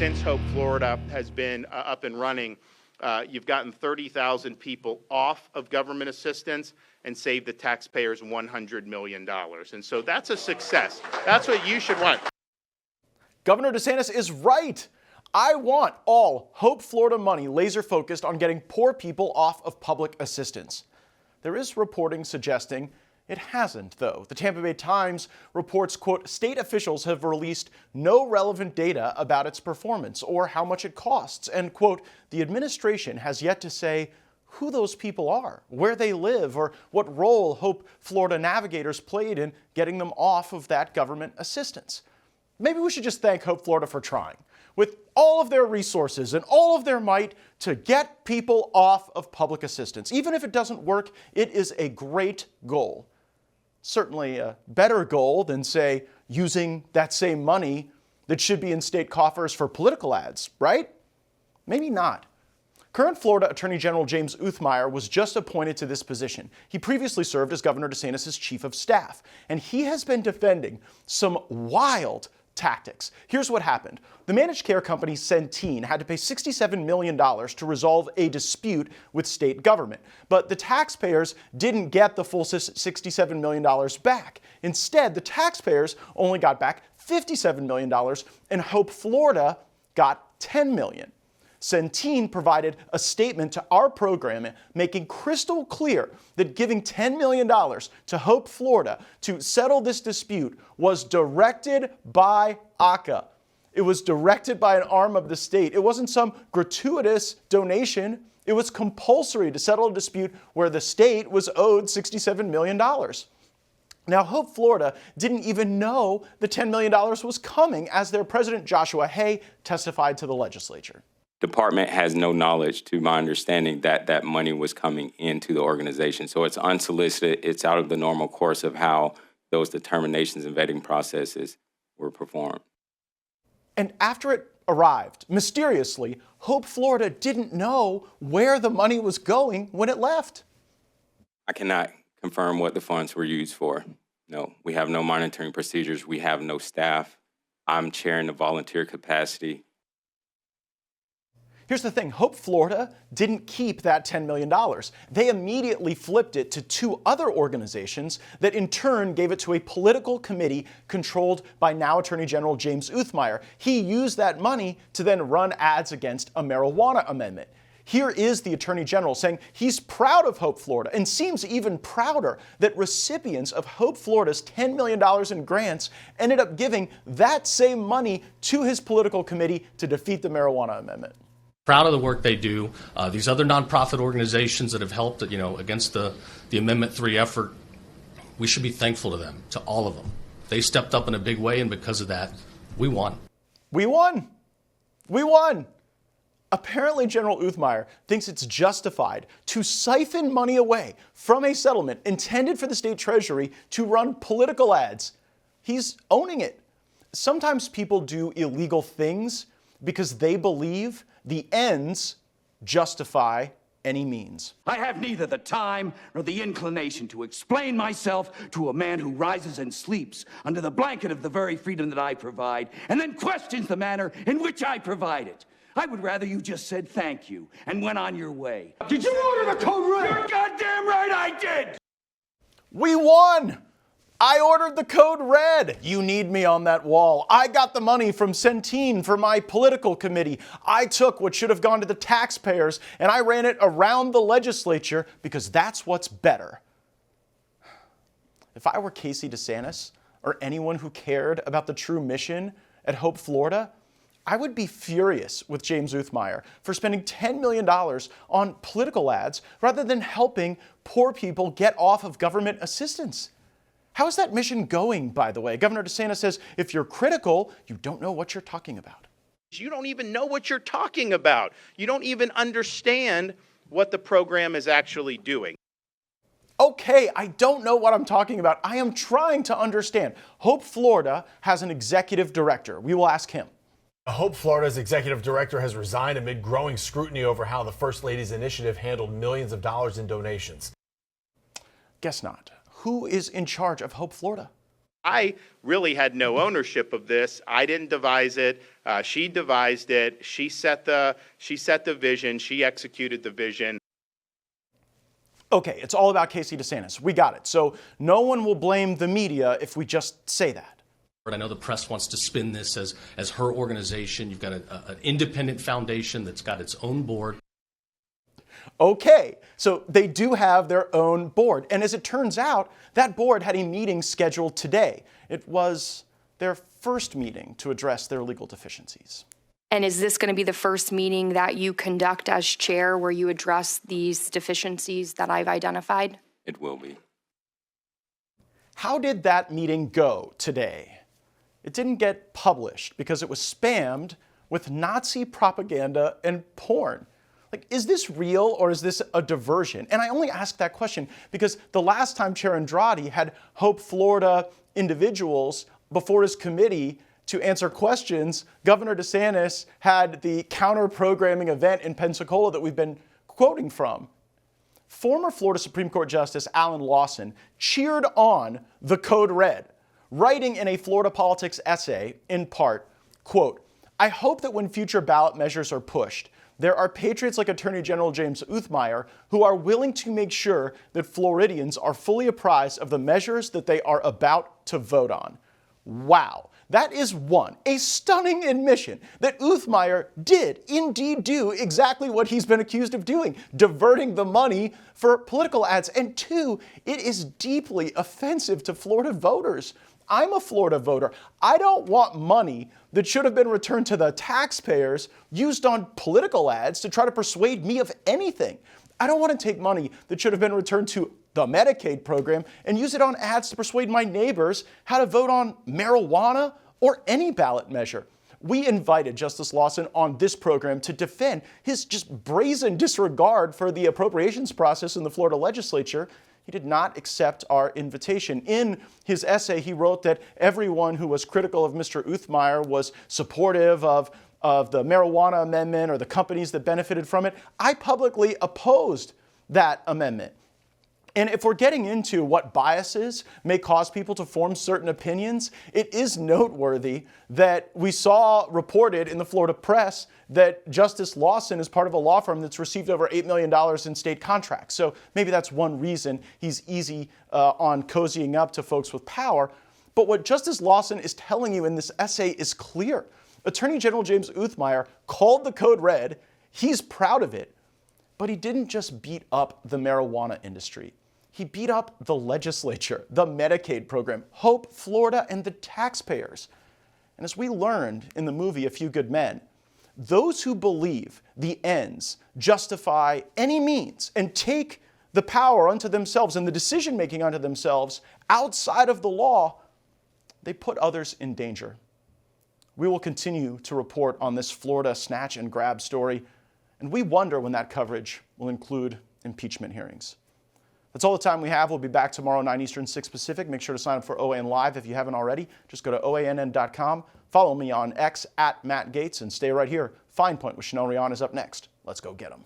since Hope Florida has been up and running, you've gotten 30,000 people off of government assistance and saved the taxpayers $100 million. And so that's a success. That's what you should want. Governor DeSantis is right. I want all Hope Florida money laser focused on getting poor people off of public assistance. There is reporting suggesting it hasn't, though. The Tampa Bay Times reports, quote, state officials have released no relevant data about its performance or how much it costs. And, quote, the administration has yet to say who those people are, where they live, or what role Hope Florida navigators played in getting them off of that government assistance. Maybe we should just thank Hope Florida for trying, with all of their resources and all of their might, to get people off of public assistance. Even if it doesn't work, it is a great goal. Certainly a better goal than, say, using that same money that should be in state coffers for political ads, right? Maybe not. Current Florida Attorney General James Uthmeier was just appointed to this position. He previously served as Governor DeSantis' chief of staff, and he has been defending some wild tactics. Here's what happened. The managed care company Centene had to pay $67 million to resolve a dispute with state government. But the taxpayers didn't get the full $67 million back. Instead, the taxpayers only got back $57 million, and Hope Florida got $10 million. Centene provided a statement to our program making crystal clear that giving $10 million to Hope Florida to settle this dispute was directed by ACA. It was directed by an arm of the state. It wasn't some gratuitous donation. It was compulsory to settle a dispute where the state was owed $67 million. Now, Hope Florida didn't even know the $10 million was coming, as their president, Joshua Hay, testified to the legislature. Department has no knowledge, to my understanding, that that money was coming into the organization. So it's unsolicited. It's out of the normal course of how those determinations and vetting processes were performed. And after it arrived, mysteriously, Hope Florida didn't know where the money was going when it left. I cannot confirm what the funds were used for. No, we have no monitoring procedures. We have no staff. I'm chairing the volunteer capacity. Here's the thing, Hope Florida didn't keep that $10 million. They immediately flipped it to two other organizations that in turn gave it to a political committee controlled by now Attorney General James Uthmeier. He used that money to then run ads against a marijuana amendment. Here is the Attorney General saying he's proud of Hope Florida and seems even prouder that recipients of Hope Florida's $10 million in grants ended up giving that same money to his political committee to defeat the marijuana amendment. Proud of the work they do. These other nonprofit organizations that have helped, against the Amendment 3 effort, we should be thankful to them, to all of them. They stepped up in a big way, and because of that, we won. We won. We won. Apparently, General Uthmeier thinks it's justified to siphon money away from a settlement intended for the state treasury to run political ads. He's owning it. Sometimes people do illegal things because they believe the ends justify any means. I have neither the time nor the inclination to explain myself to a man who rises and sleeps under the blanket of the very freedom that I provide, and then questions the manner in which I provide it. I would rather you just said thank you and went on your way. Did you order the code red? You're goddamn right I did! We won! I ordered the code red. You need me on that wall. I got the money from Centene for my political committee. I took what should have gone to the taxpayers and I ran it around the legislature because that's what's better. If I were Casey DeSantis or anyone who cared about the true mission at Hope Florida, I would be furious with James Uthmeier for spending $10 million on political ads rather than helping poor people get off of government assistance. How is that mission going, by the way? Governor DeSantis says if you're critical, you don't know what you're talking about. You don't even know what you're talking about. You don't even understand what the program is actually doing. Okay, I don't know what I'm talking about. I am trying to understand. Hope Florida has an executive director. We will ask him. Hope Florida's executive director has resigned amid growing scrutiny over how the First Lady's initiative handled millions of dollars in donations. Guess not. Who is in charge of Hope Florida? I really had no ownership of this. I didn't devise it. She devised it. She set the vision. She executed the vision. Okay, it's all about Casey DeSantis. We got it. So no one will blame the media if we just say that. I know the press wants to spin this as her organization. You've got an independent foundation that's got its own board. Okay, so they do have their own board. And as it turns out, that board had a meeting scheduled today. It was their first meeting to address their legal deficiencies. And is this going to be the first meeting that you conduct as chair where you address these deficiencies that I've identified? It will be. How did that meeting go today? It didn't get published because it was spammed with Nazi propaganda and porn. Like, is this real or is this a diversion? And I only ask that question because the last time Chair Andrade had Hope Florida individuals before his committee to answer questions, Governor DeSantis had the counter-programming event in Pensacola that we've been quoting from. Former Florida Supreme Court Justice Alan Lawson cheered on the Code Red, writing in a Florida Politics essay, in part, quote, "I hope that when future ballot measures are pushed, there are patriots like Attorney General James Uthmeier who are willing to make sure that Floridians are fully apprised of the measures that they are about to vote on." Wow. That is one, a stunning admission that Uthmeier did indeed do exactly what he's been accused of doing, diverting the money for political ads. And two, it is deeply offensive to Florida voters. I'm a Florida voter. I don't want money that should have been returned to the taxpayers used on political ads to try to persuade me of anything. I don't want to take money that should have been returned to the Medicaid program and use it on ads to persuade my neighbors how to vote on marijuana or any ballot measure. We invited Justice Lawson on this program to defend his just brazen disregard for the appropriations process in the Florida legislature. He did not accept our invitation. In his essay, he wrote that everyone who was critical of Mr. Uthmeier was supportive of the marijuana amendment or the companies that benefited from it. I publicly opposed that amendment. And if we're getting into what biases may cause people to form certain opinions, it is noteworthy that we saw reported in the Florida press that Justice Lawson is part of a law firm that's received over $8 million in state contracts. So maybe that's one reason he's easy on cozying up to folks with power. But what Justice Lawson is telling you in this essay is clear. Attorney General James Uthmeier called the Code Red. He's proud of it. But he didn't just beat up the marijuana industry. He beat up the legislature, the Medicaid program, Hope Florida, and the taxpayers. And as we learned in the movie A Few Good Men, those who believe the ends justify any means and take the power unto themselves and the decision-making unto themselves outside of the law, they put others in danger. We will continue to report on this Florida snatch and grab story, and we wonder when that coverage will include impeachment hearings. That's all the time we have. We'll be back tomorrow, 9 Eastern, 6 Pacific. Make sure to sign up for OAN Live if you haven't already. Just go to OANN.com. Follow me on X @Matt Gaetz and stay right here. Fine Point with Chanel Rion is up next. Let's go get them.